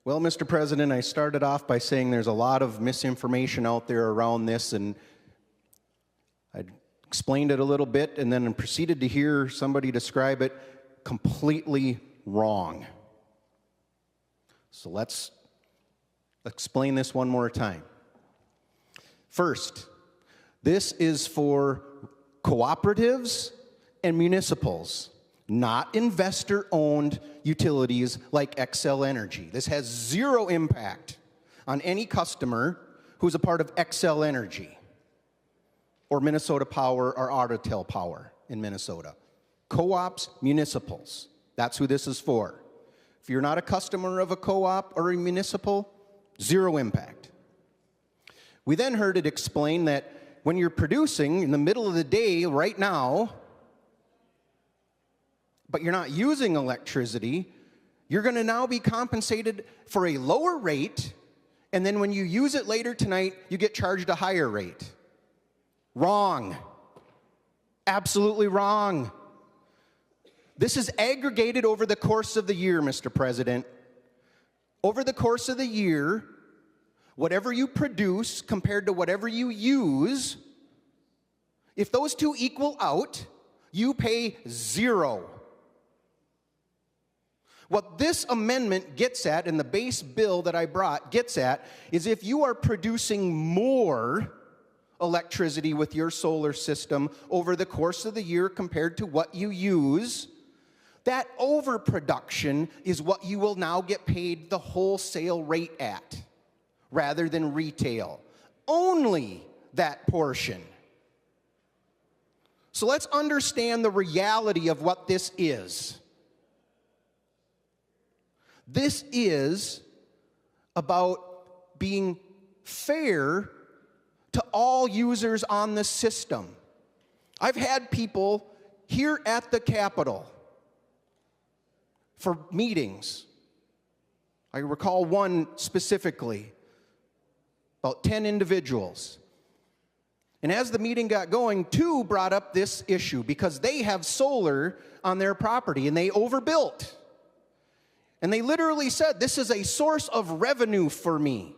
Well, Mr. President, I started off by saying there's a lot of misinformation out there around this, and I explained it a little bit and then proceeded to hear somebody describe it completely wrong. So let's explain this one more time. First, this is for cooperatives and municipals, not investor-owned utilities like Xcel Energy. This has zero impact on any customer who's a part of Xcel Energy or Minnesota Power or Autotel Power in Minnesota. Co-ops, municipals, that's who this is for. If you're not a customer of a co-op or a municipal, zero impact. We then heard it explain that when you're producing in the middle of the day right now, but you're not using electricity, you're going to now be compensated for a lower rate, and then when you use it later tonight, you get charged a higher rate. Wrong. Absolutely wrong. This is aggregated over the course of the year, Mr. President. Over the course of the year, whatever you produce compared to whatever you use, if those two equal out, you pay zero. What this amendment gets at, and the base bill that I brought gets at, is if you are producing more electricity with your solar system over the course of the year compared to what you use, that overproduction is what you will now get paid the wholesale rate at, rather than retail. Only that portion. So let's understand the reality of what this is. This is about being fair to all users on the system. I've had people here at the Capitol for meetings. I recall one specifically, about 10 individuals. And as the meeting got going, two brought up this issue because they have solar on their property and they overbuilt. And they literally said, this is a source of revenue for me.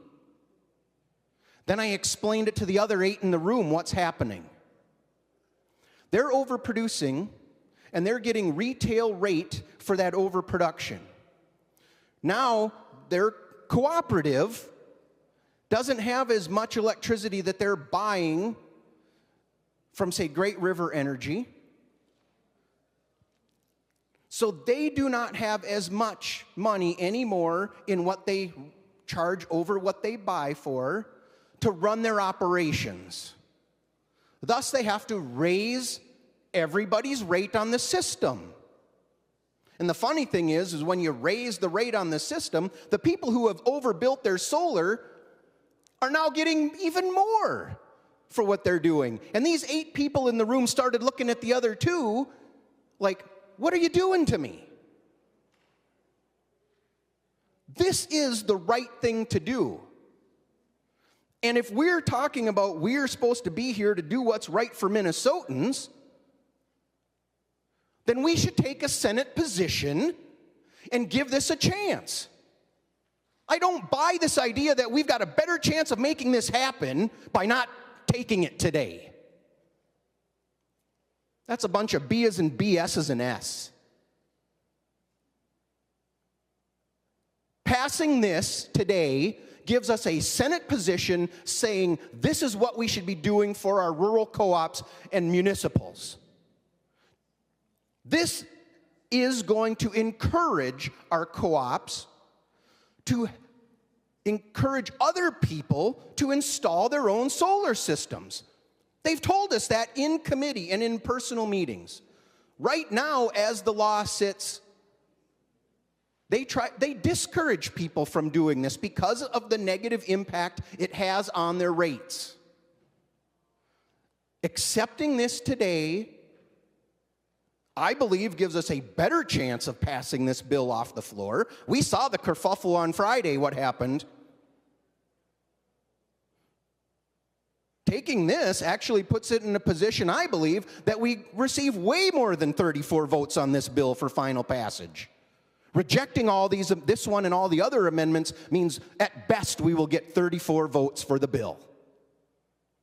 Then I explained it to the other 8 in the room, what's happening. They're overproducing, and they're getting retail rate for that overproduction. Now, their cooperative doesn't have as much electricity that they're buying from, say, Great River Energy. So they do not have as much money anymore in what they charge over what they buy for to run their operations. Thus, they have to raise everybody's rate on the system. And the funny thing is when you raise the rate on the system, the people who have overbuilt their solar are now getting even more for what they're doing. And these 8 people in the room started looking at the other 2 like, what are you doing to me? This is the right thing to do. And if we're talking about we're supposed to be here to do what's right for Minnesotans, then we should take a Senate position and give this a chance. I don't buy this idea that we've got a better chance of making this happen by not taking it today. That's a bunch of B as in B, S as in S. Passing this today gives us a Senate position saying this is what we should be doing for our rural co-ops and municipals. This is going to encourage our co-ops to encourage other people to install their own solar systems. They've told us that in committee and in personal meetings. Right now, as the law sits, they discourage people from doing this because of the negative impact it has on their rates. Accepting this today, I believe, gives us a better chance of passing this bill off the floor. We saw the kerfuffle on Friday, what happened. Taking this actually puts it in a position, I believe, that we receive way more than 34 votes on this bill for final passage. Rejecting all these, this one and all the other amendments means at best we will get 34 votes for the bill.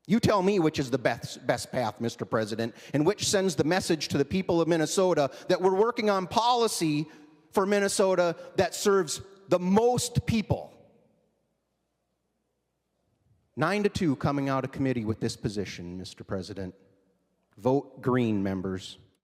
You tell me which is the best path, Mr. President, and which sends the message to the people of Minnesota that we're working on policy for Minnesota that serves the most people. 9-2 coming out of committee with this position, Mr. President. Vote green, members.